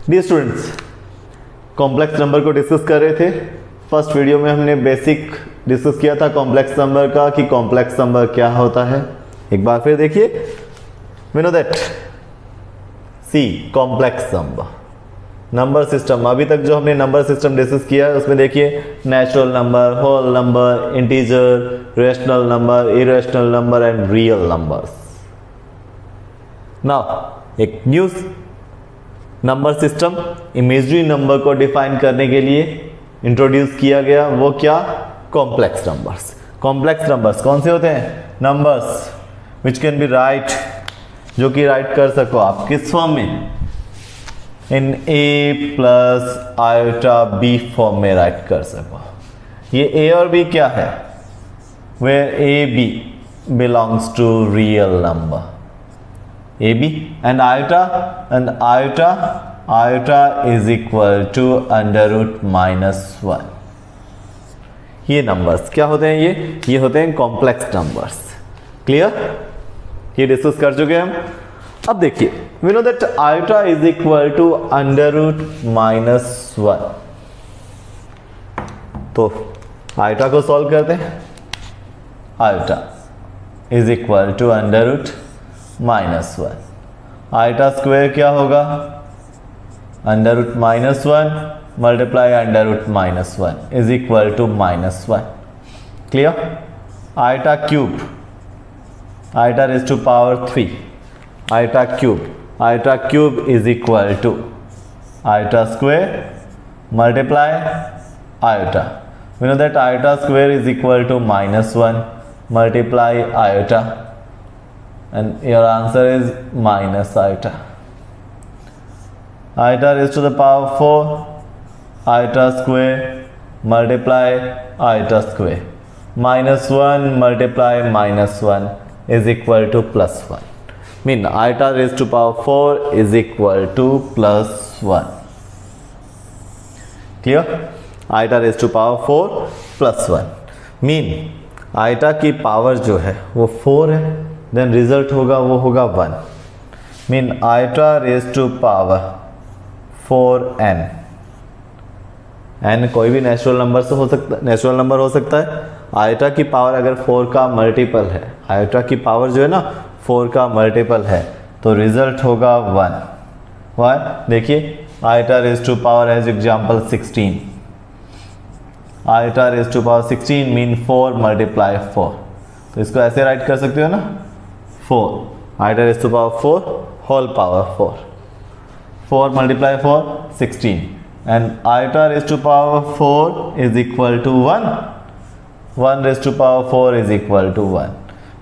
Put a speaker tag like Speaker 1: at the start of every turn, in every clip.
Speaker 1: Dear students, complex number को discuss कर रहे थे। फर्स्ट वीडियो में हमने बेसिक डिस्कस किया था कॉम्प्लेक्स नंबर का कि कॉम्प्लेक्स नंबर क्या होता है। एक बार फिर देखिए, we know that C complex number system. अभी तक जो हमने नंबर सिस्टम डिस्कस किया है उसमें देखिए natural number, whole number, integer, rational number, irrational number and real numbers. Now एक new number system imaginary number को डिफाइन करने के लिए इंट्रोड्यूस किया गया, वो क्या? Complex numbers. कॉम्प्लेक्स नंबर्स कौन से होते हैं? Numbers which can be write, जो कि राइट कर सको आप किस फॉर्म में? In a plus iota b form में राइट कर सको। ये ए और बी क्या है? Where a b belongs to real number, a b and iota is equal to √-1। ये नंबर्स क्या होते हैं? ये होते हैं कॉम्प्लेक्स नंबर्स। क्लियर? ये डिस्कस कर चुके हैं हम। अब देखिए, we know that iota is equal to √-1। तो आयोटा को सॉल्व करते हैं। Iota is equal to √-1। Iota square क्या होगा? √-1 multiply √-1 is equal to -1। Clear? Iota cube, iota raise to power 3, iota cube is equal to iota square multiply iota. We know that iota square is equal to -1 multiply iota and your answer is minus iota. Iota raised to the power 4, iota square multiply iota square. -1 multiply -1 is equal to +1. Mean iota raised to power 4 is equal to +1. Clear? Iota raised to power 4 +1. Mean iota की power जो है वो 4 है, then result होगा वो होगा 1। Mean iota raise to power 4n। n कोई भी नेचुरल नंबर से हो सकता है, नेचुरल नंबर हो सकता है। आयोटा की पावर अगर 4 का मल्टीपल है, आयोटा की पावर जो है ना 4 का मल्टीपल है, तो रिजल्ट होगा 1। वाई? देखिए, iota raise to power as example 16, iota raise to power 16 mean 4 multiply 4। तो इसको ऐसे राइट कर सकते हो ना, 4 iota raise to power 4 whole power 4 multiply 4 16 and iota raise to power 4 is equal to 1 raise to power 4 is equal to 1।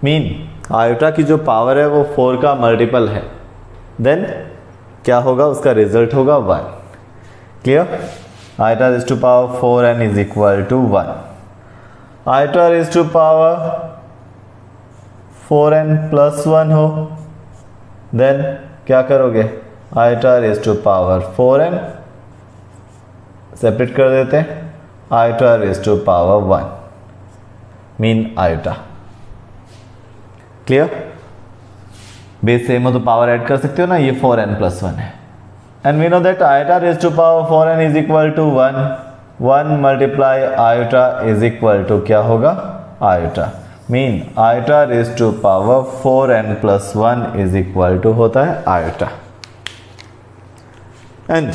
Speaker 1: Mean iota की जो power है वो 4 का मल्टीपल है, देन क्या होगा? उसका रिजल्ट होगा 1। Clear? Iota raise to power 4n is equal to 1। Iota raise to power 4n + 1 हो, देन क्या करोगे? Iota raise to power 4n separate कर देते हैं, iota raise to power 1 mean iota. Clear? Base same हो तो power add कर सकते हो ना, ये 4n + 1 है। And we know that iota raise to power 4n is equal to 1 multiply iota is equal to क्या होगा? Iota. Mean iota raise to power 4n + 1 is equal to होता है iota. And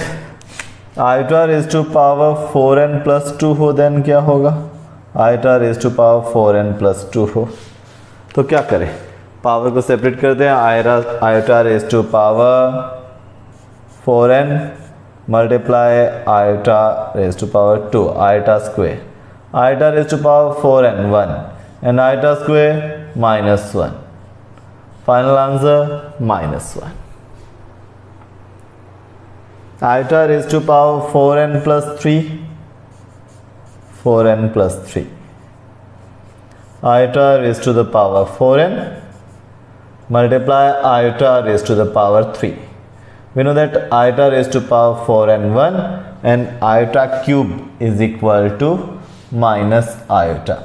Speaker 1: iota raise to power 4n + 2 हो, then क्या होगा? Iota raise to power 4n + 2 हो, तो क्या करें? पावर को सेपरेट करते हैं। Iota raise to power 4n multiply iota raise to power 2 iota square, iota raise to power 4n 1 and iota square -1. Final answer -1. Iota raised to power 4n + 3, 4n + 3. Iota raised to the power 4n multiply iota raised to the power 3. We know that iota raised to power 4n 1 and iota cube is equal to minus iota.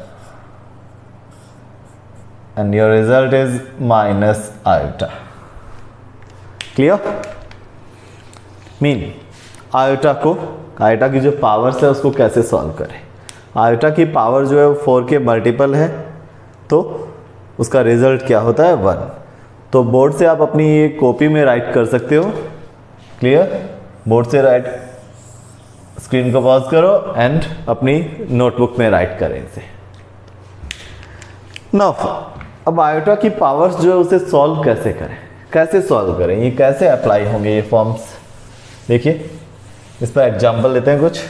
Speaker 1: And your result is minus iota. Clear? Mean iota की जो powers है उसको कैसे solve करें। Iota की power जो है वो 4 के मल्टीपल है, तो उसका रिजल्ट क्या होता है 1। तो बोर्ड से आप अपनी ये कॉपी में राइट कर सकते हो। क्लियर, बोर्ड से राइट, स्क्रीन को पॉज करो एंड अपनी नोटबुक में राइट करें इसे। नाउ अब आयोटा की पावर्स जो है उसे सॉल्व कैसे करें, कैसे सॉल्व करें, ये कैसे अप्लाई होंगे ये फॉर्म्स। देखिए इस पर एग्जाम्पल लेते हैं कुछ।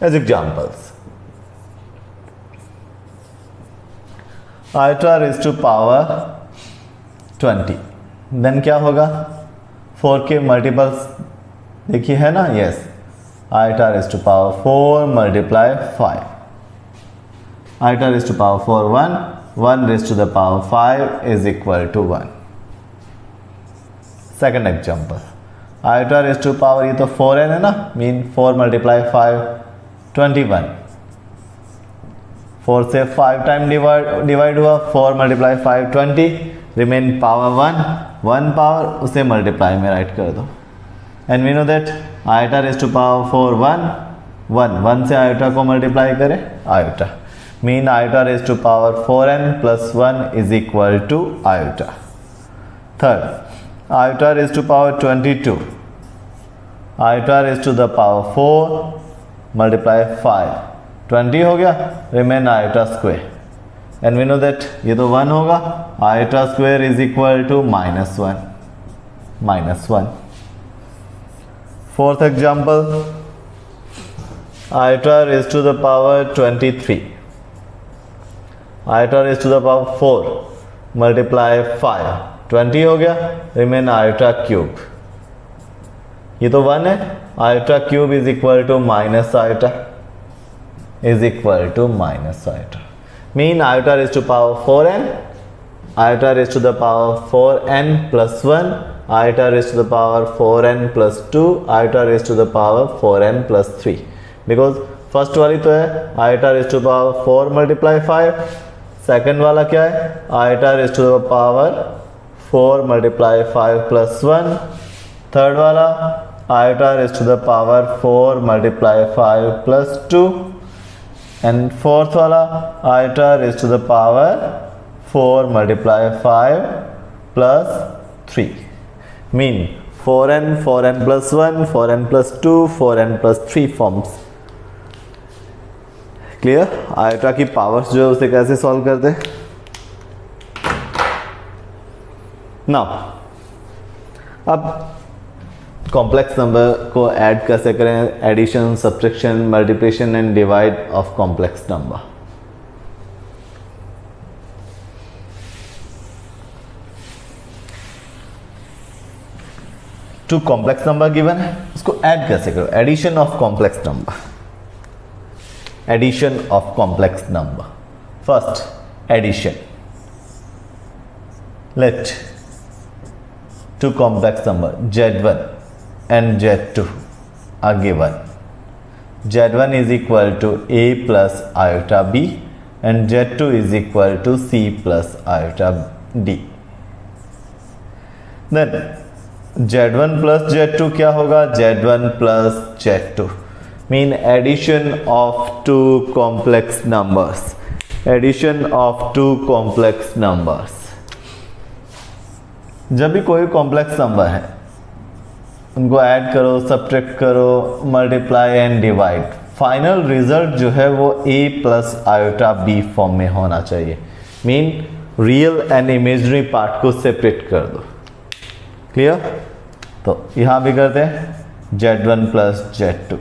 Speaker 1: As examples, iota raise to power 20, then क्या होगा 4 के मल्टीपल्स देखिए है ना, yes, iota raise to power 4 multiply 5, iota raise to power 4 1 raise to the power 5 is equal to 1। Second example, iota raise to power, ये तो 4n है ना, मीन 4 मल्टीप्लाई 5 21, 4 से 5 टाइम डिवाइड हुआ, 4 मल्टीप्लाई 5 20, रिमेन पावर 1 पावर, उसे multiply में write कर दो। And we know that iota raise to power 4 1 से आयोटा को मल्टीप्लाई करें, iota mean iota raise to power 4n plus 1 is equal to iota. Third, iota raise to power 22, iota raise to the power 4 multiply 5, 20 हो गया, remain iota square, and we know that ये तो 1 होगा, iota square is equal to -1। Fourth example, iota raise to the power 23, iota raise to the power 4 multiply 5, 20 हो गया, remain iota cube, ये तो 1 है, iota cube is equal to minus iota, is equal to minus iota, mean iota raise to power 4n, iota raise to the power 4n plus 1, iota raise to the power 4n plus 2, iota raise to the power 4n plus 3, because first वाली तो है iota raise to power 4 multiply 5, second वाला क्या है iota raise to the power 4 multiply 5 plus 1, third वाला iota raise to the power 4 multiply 5 plus 2, and fourth वाला iota raise to the power 4 multiply 5 plus 3, mean 4n plus 1, 4n plus 2, 4n plus 3 forms. Clear, iota की powers जो है उसे कैसे solve करते हैं। Now अब कॉम्प्लेक्स नंबर को ऐड कैसे करें, addition, subtraction, multiplication and divide of complex number. Two complex number given है, उसको ऐड कैसे करो, addition of complex number, addition of complex number. First addition, let two complex number Z1 and Z2 are given. Z1 is equal to A plus iota B and Z2 is equal to C plus iota D. Then Z1 plus Z2 क्या होगा, Z1 plus Z2 mean addition of two complex numbers, addition of two complex numbers। जब भी कोई complex number है उनको add करो, subtract करो, multiply and divide, final result जो है वो a plus iota b form में होना चाहिए, mean real and imaginary part को सेपरेट कर दो। क्लियर, तो यहां भी करते हैं Z1 plus Z2,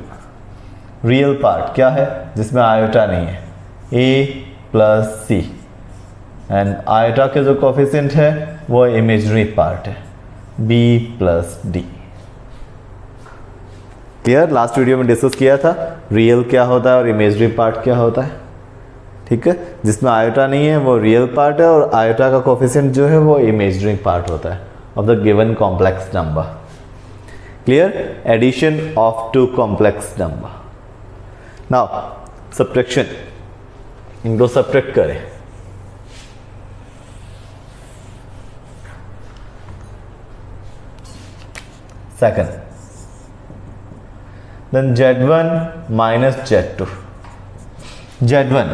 Speaker 1: real part क्या है जिसमें आयोटा नहीं है, a plus c, and iota के जो कोफिशिएंट है वो इमेजिनरी पार्ट है b plus D. Clear, last video में डिस्कस किया था रियल क्या होता है और इमेजिनरी पार्ट क्या होता है। ठीक है, जिसमें आयोटा नहीं है वो रियल पार्ट है और आयोटा का कोफिशिएंट जो है वो इमेजिनरी पार्ट होता है of the given complex number. Clear, addition of two complex number. Now subtraction, इनको सब्ट्रैक्ट करें, second. Then Z1 minus Z2. Z1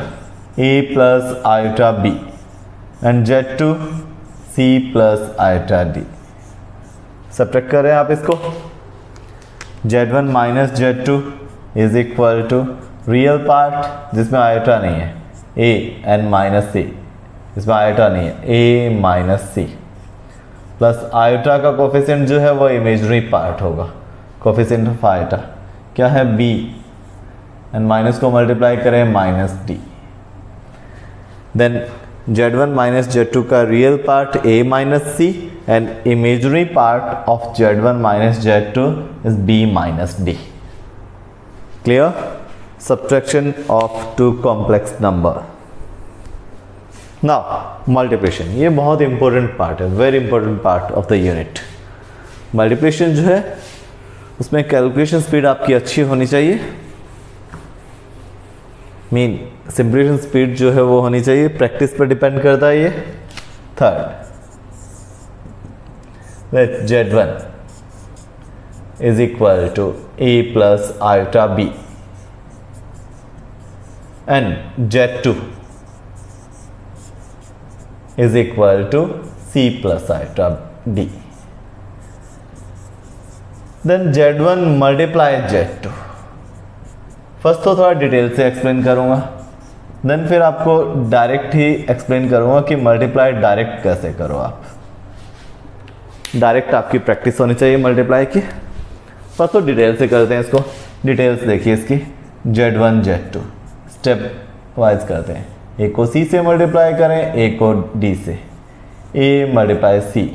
Speaker 1: A plus iota B and Z2 C plus iota D. Subtract करें आप इसको. Z1 minus Z2 is equal to real part जिसमें आयोटा नहीं है A and minus C, इसमें आयोटा नहीं है A minus C, plus iota का कोफिशिएंट जो है वो इमेजनरी पार्ट होगा. कोफिशिएंट ऑफ आयोटा क्या है B एंड माइनस को मल्टीप्लाई करें minus D. Then Z1 minus Z2 का real part A minus C and imaginary part of Z1 minus Z2 is B minus D. Clear? Subtraction of two complex number. Now multiplication, ये बहुत important part है, very important part of the unit. Multiplication जो है उसमें calculation speed आपकी अच्छी होनी चाहिए. मीन सिंप्लीफिकेशन स्पीड जो है वो होनी चाहिए, प्रैक्टिस पर डिपेंड करता है ये. Third, let Z1 is equal to A plus iota B and Z2 is equal to C plus iota D. Then Z1 multiply Z2. First तो थोड़ा डिटेल से एक्सप्लेन करूंगा, देन फिर आपको डायरेक्ट ही एक्सप्लेन करूंगा कि मल्टीप्लाई डायरेक्ट कैसे करो आप. डायरेक्ट आपकी प्रैक्टिस होनी चाहिए मल्टीप्लाई की. फर्स्ट तो डिटेल से करते हैं इसको. डिटेल्स देखिए इसकी. Z1 Z2 स्टेप वाइज करते हैं. ए को C से मल्टीप्लाई करें, ए को D से. A multiply C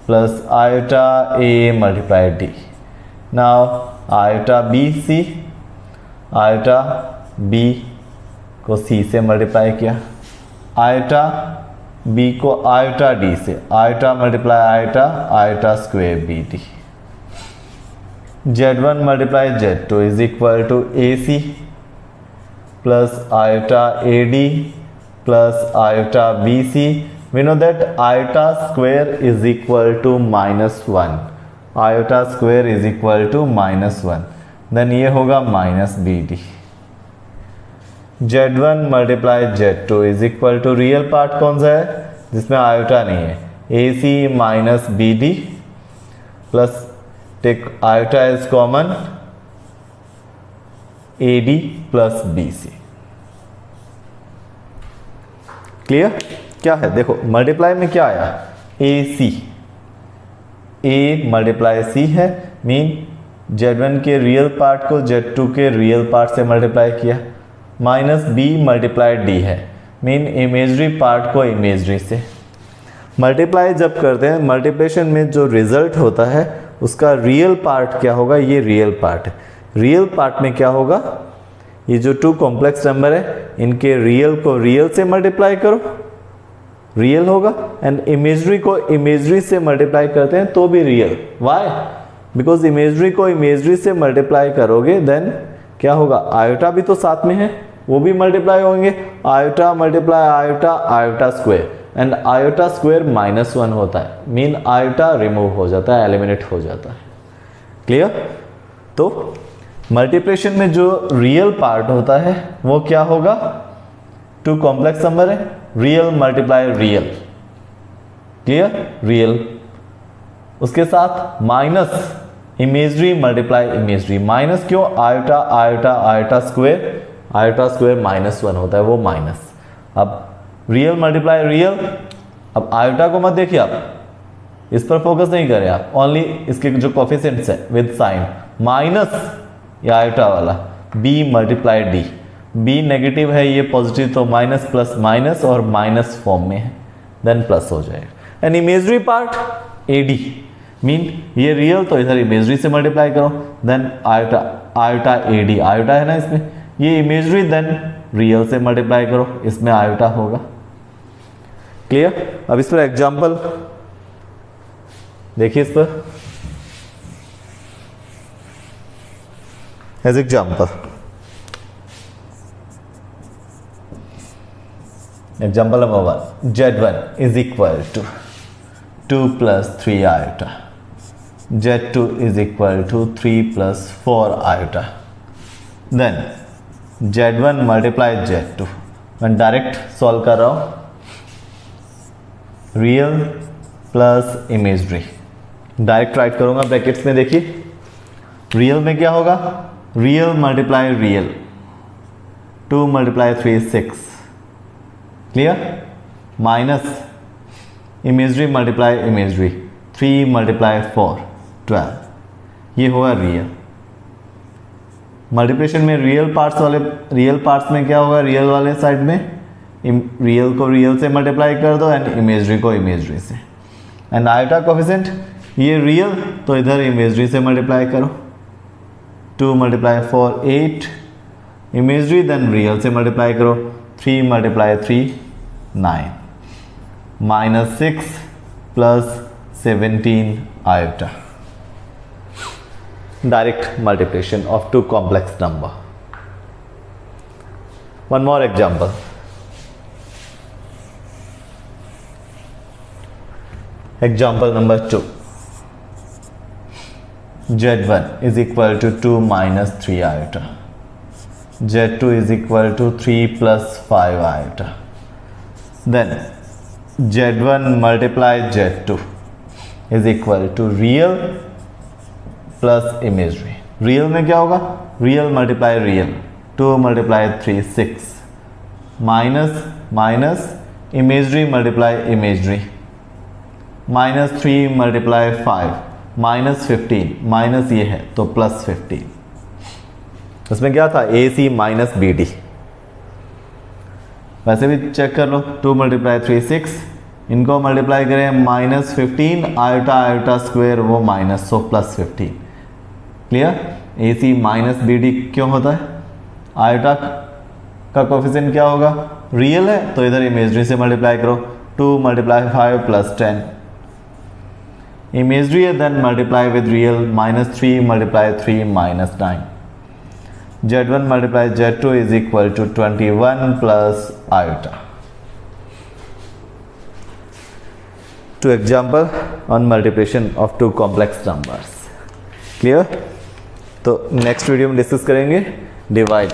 Speaker 1: plus iota A multiply D. Now iota BC, iota B को C से मल्टीप्लाई किया, आयोटा B को आयोटा D से, iota multiply iota, iota square BD. Z1 multiply Z2 is equal to AC plus iota AD plus iota BC. We know that iota square is equal to -1. Iota square is equal to -1. Then ये होगा minus BD. Z1 multiply Z2 is equal to real part कौन सा है जिसमें आयोटा नहीं है, AC minus BD plus take iota is common AD plus BC. Clear? क्या है देखो मल्टीप्लाई में क्या आया, AC. A मल्टीप्लाई C है, मीन Z1 के रियल पार्ट को Z2 के रियल पार्ट से मल्टीप्लाई किया, माइनस B मल्टीप्लाई D है, मीन इमेजरी पार्ट को इमेजरी से. मल्टीप्लाई जब करते हैं मल्टीप्लिकेशन में जो रिजल्ट होता है उसका रियल पार्ट क्या होगा, ये रियल पार्ट है. रियल पार्ट में क्या होगा, ये जो टू कॉम्प्लेक्स नंबर है इनके रियल को रियल से मल्टीप्लाई करो, रियल होगा. एंड इमेजरी को इमेजरी से मल्टीप्लाई करते हैं तो भी रियल. वाई? बिकॉज इमेजरी को इमेजरी से मल्टीप्लाई करोगे देन क्या होगा, आयोटा भी तो साथ में है वो भी मल्टीप्लाई होंगे. Iota multiply iota, iota square, and iota square -1 होता है, मीन आयोटा रिमूव हो जाता है, एलिमिनेट हो जाता है. क्लियर? तो मल्टीप्लिकेशन में जो रियल पार्ट होता है वो क्या होगा, टू कॉम्प्लेक्स नंबर है, real multiply real. Clear? Real. उसके साथ minus imagery multiply imagery. Minus क्यों, iota iota iota square, iota square -1 होता है वो माइनस. अब रियल मल्टीप्लाई रियल. अब आयोटा को मत देखिए आप, इस पर फोकस नहीं करें आप, ओनली इसके जो कोफिशिएंट्स है विद साइन. माइनस या आयोटा वाला B multiply D. B negative है, ये पॉजिटिव, तो माइनस प्लस माइनस और माइनस फॉर्म में है, देन प्लस हो जाएगा. And imagery part AD, mean ये रियल तो इधर इमेजरी से मल्टीप्लाई करो, then iota iota AD, iota है ना इसमें, ये इमेजरी देन रियल से मल्टीप्लाई करो, इसमें आयोटा होगा. क्लियर? अब इस पर एग्जाम्पल देखिए. इस पर as example, example number 1, Z1 is equal to 2 + 3 iota Z2 is equal to 3 plus 4 iota. Then Z1 multiply Z2. मैं डायरेक्ट सॉल्व कर रहा हूँ, real plus imagery direct right करूँगा ब्रैकेट्स में। देखिए रियल में क्या होगा, real multiply real, 2 multiply 3 6, clear, minus imagery multiply imagery, 3 multiply 4 12, ये होगा रियल। मल्टीप्लिकेशन में रियल पार्ट्स में क्या होगा, रियल वाले साइड में रियल को रियल से मल्टीप्लाई कर दो एंड इमेजरी को इमेजरी से। एंड आयोटा कोफिशिएंट ये रियल तो इधर इमेजरी से मल्टीप्लाई करो, 2 multiply 4 8, इमेजरी देन रियल से मल्टीप्लाई करो, 3 multiply 3 9, -6 plus 17 iota. Direct multiplication of two complex number. One more example. Example number 2. Z1 is equal to 2 minus 3 iota. Z2 is equal to 3 plus 5 iota. Then Z1 multiply Z2 is equal to real plus imagery. Real में क्या होगा, real multiply real, 2 multiply 3 6, minus minus imagery multiply imagery, -3 multiply 5, -15, minus ये है तो +15। उसमें क्या था, AC minus BD। वैसे भी चेक कर लो, 2 multiply 3 6, इनको मल्टीप्लाई करें -15 आयोटा आयोटा स्क्वायर वो माइनस, सो +15। क्लियर, AC माइनस BD क्यों होता है, आयोटा का कोफिशिएंट क्या होगा, रियल है तो इधर इमेजरी से मल्टीप्लाई करो, 2 multiply 5 plus 10, इमेजरी है then multiply with real, -3 multiply 3 -9, Z1 multiply Z2 is equal to 21 plus iota. Two example on multiplication of two complex numbers. Clear? तो नेक्स्ट वीडियो में डिस्कस करेंगे divide.